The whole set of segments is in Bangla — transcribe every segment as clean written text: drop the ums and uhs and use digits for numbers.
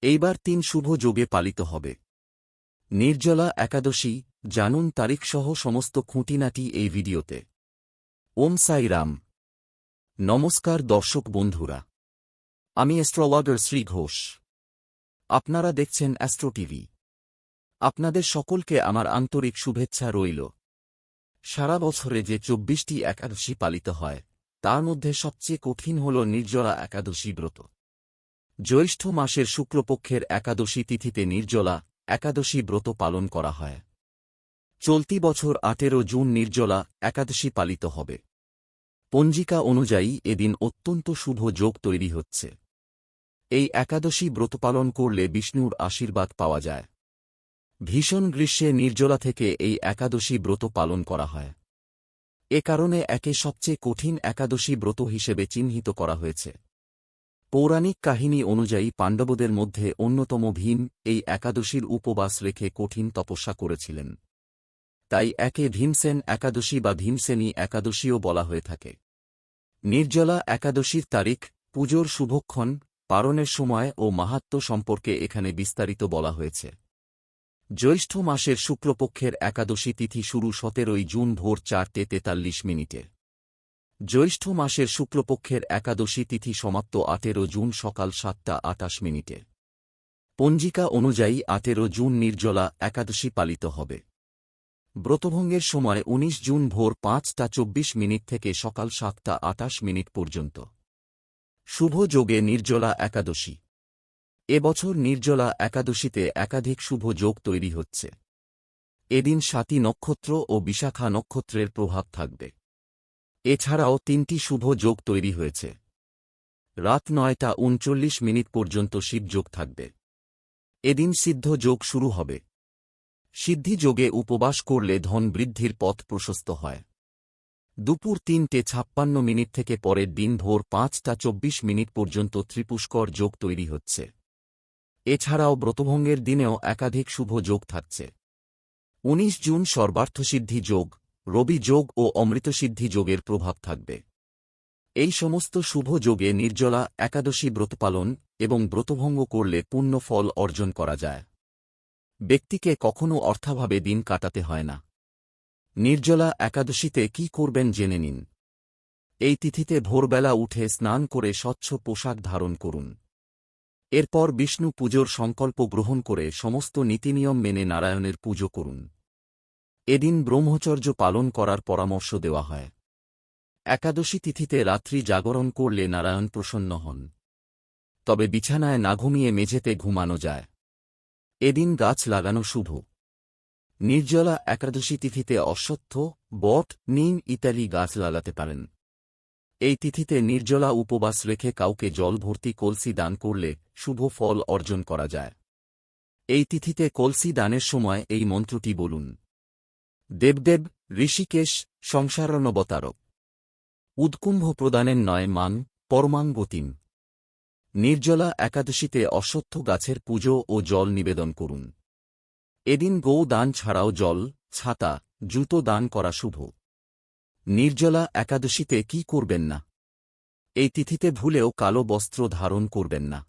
এইবার ৩ শুভ যোগে পালিত হবে নির্জলা একাদশী। জানুন তারিখসহ সমস্ত খুঁটিনাটি এই ভিডিওতে। ওম সাই রাম। নমস্কার দর্শক বন্ধুরা, আমি অ্যাস্ট্রোলজার শ্রী ঘোষ। আপনারা দেখছেন অ্যাস্ট্রো টিভি। আপনাদের সকলকে আমার আন্তরিক শুভেচ্ছা রইল। সারা বছরে যে ২৪টি একাদশী পালিত হয় তার মধ্যে সবচেয়ে কঠিন হল নির্জলা একাদশী ব্রত। জ্যৈষ্ঠ মাসের শুক্লপক্ষের একাদশী তিথিতে নির্জলা একাদশী ব্রত পালন করা হয়। চলতি বছর ১৮ জুন নির্জলা একাদশী পালিত হবে। পঞ্জিকা অনুযায়ী এদিন অত্যন্ত শুভ যোগ তৈরি হচ্ছে। এই একাদশী ব্রত পালন করলে বিষ্ণুর আশীর্বাদ পাওয়া যায়। ভীষণ গ্রীষ্মে নির্জলা থেকে এই একাদশী ব্রত পালন করা হয়। এ কারণে একে সবচেয়ে কঠিন একাদশী ব্রত হিসেবে চিহ্নিত করা হয়েছে। পৌরাণিক কাহিনী অনুযায়ী পাণ্ডবদের মধ্যে অন্যতম ভীম এই একাদশীর উপবাস রেখে কঠিন তপস্যা করেছিলেন। তাই একে ভীমসেন একাদশী বা ভীমসেনী একাদশীও বলা হয়ে থাকে। নির্জলা একাদশীর তারিখ, পুজোর শুভক্ষণ, পালনের সময় ও মাহাত্ম্য সম্পর্কে এখানে বিস্তারিত বলা হয়েছে। জ্যৈষ্ঠ মাসের শুক্লপক্ষের একাদশী তিথি শুরু ১৭ জুন ভোর ৪:৪৩ মিনিটে। জ্যৈষ্ঠ মাসের শুক্লপক্ষের একাদশী তিথি সমাপ্ত ১৮ জুন সকাল ৭:২৮ মিনিটে। পঞ্জিকা অনুযায়ী ১৮ জুন নির্জলা একাদশী পালিত হবে। ব্রতভঙ্গের সময় ১৯ জুন ভোর ৫:২৪ মিনিট থেকে সকাল ৭:২৮ মিনিট পর্যন্ত। শুভ যোগে নির্জলা একাদশী। এবছর নির্জলা একাদশীতে একাধিক শুভ যোগ তৈরি হচ্ছে। এদিন স্বাতী নক্ষত্র ও বিশাখা নক্ষত্রের প্রভাব থাকবে। এছাড়াও ৩টি শুভ যোগ তৈরি হয়েছে। রাত ৯:৩৯ মিনিট পর্যন্ত শিবযোগ থাকবে। এদিন সিদ্ধ যোগ শুরু হবে। সিদ্ধি যোগে উপবাস করলে ধন বৃদ্ধির পথ প্রশস্ত হয়। দুপুর ৩:৫৬ মিনিট থেকে পরের দিন ভোর ৫:২৪ মিনিট পর্যন্ত ত্রিপুষ্কর যোগ তৈরি হচ্ছে। এছাড়াও ব্রতভঙ্গের দিনেও একাধিক শুভ যোগ থাকছে। ১৯ জুন সর্বার্থসিদ্ধি যোগ, রবি যোগ ও অমৃতসিদ্ধি যোগের প্রভাব থাকবে। এই সমস্ত শুভ যোগে নির্জলা একাদশী ব্রতপালন এবং ব্রতভঙ্গ করলে পুণ্য ফল অর্জন করা যায়। ব্যক্তিকে কখনও অর্থাভাবে দিন কাটাতে হয় না। নির্জলা একাদশীতে কি করবেন জেনে নিন। এই তিথিতে ভোরবেলা উঠে স্নান করে স্বচ্ছ পোশাক ধারণ করুন। এরপর বিষ্ণু পুজোর সংকল্প গ্রহণ করে সমস্ত নীতিনিয়ম মেনে নারায়ণের পুজো করুন। এদিন ব্রহ্মচর্য পালন করার পরামর্শ দেওয়া হয়। একাদশী তিথিতে রাত্রি জাগরণ করলে নারায়ণ প্রসন্ন হন। তবে বিছানায় না ঘুমিয়ে মেঝেতে ঘুমানো যায়। এদিন গাছ লাগানো শুভ। নির্জলা একাদশী তিথিতে অশ্বত্থ, বট, নিম ইত্যাদি গাছ লাগাতে পারেন। এই তিথিতে নির্জলা উপবাস রেখে কাউকে জল ভর্তি কলসি দান করলে শুভ ফল অর্জন করা যায়। এই তিথিতে কলসি দানের সময় এই মন্ত্রটি বলুন। দেবদেব ঋষিকেশ সংসারানবতারক উৎকুম্ভ প্রদানের নয় মান পরমাং গতিম। নির্জলা একাদশীতে অশ্বত্থ গাছের পুজো ও জল নিবেদন করুন। এদিন গৌ দান ছাড়াও জল, ছাতা, জুতো দান করা শুভ। নির্জলা একাদশীতে কি করবেন না। এই তিথিতে ভুলেও কালো বস্ত্র ধারণ করবেন না।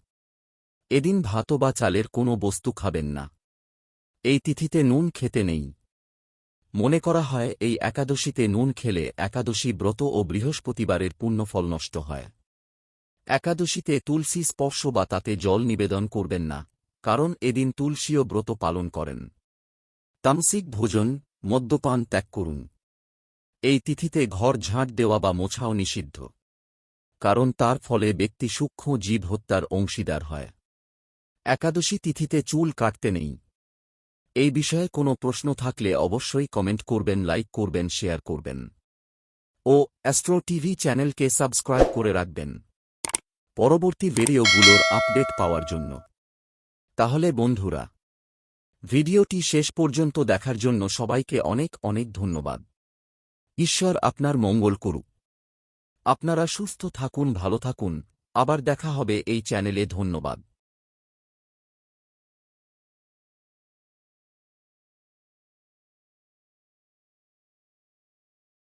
এদিন ভাত বা চালের কোনো বস্তু খাবেন না। এই তিথিতে নুন খেতে নেই। মনে করা হয় এই একাদশীতে নুন খেলে একাদশী ব্রত ও বৃহস্পতিবারের পুণ্যফল নষ্ট হয়। একাদশীতে তুলসী স্পর্শ বা তাতে জল নিবেদন করবেন না, কারণ এদিন তুলসীয় ব্রত পালন করেন। তামসিক ভোজন, মদ্যপান ত্যাগ করুন। এই তিথিতে ঘর ঝাঁট দেওয়া বা মোছাও নিষিদ্ধ, কারণ তার ফলে ব্যক্তি সূক্ষ্ম জীব হত্যার অংশীদার হয়। একাদশী তিথিতে চুল কাটতে নেই। এই বিষয়ে কোনো প্রশ্ন থাকলে অবশ্যই কমেন্ট করবেন, লাইক করবেন, শেয়ার করবেন ও অ্যাস্ট্রো টিভি চ্যানেলকে সাবস্ক্রাইব করে রাখবেন পরবর্তী ভিডিওগুলোর আপডেট পাওয়ার জন্য। তাহলে বন্ধুরা, ভিডিওটি শেষ পর্যন্ত দেখার জন্য সবাইকে অনেক অনেক ধন্যবাদ। ঈশ্বর আপনার মঙ্গল করুক। আপনারা সুস্থ থাকুন, ভালো থাকুন। আবার দেখা হবে এই চ্যানেলে। ধন্যবাদ।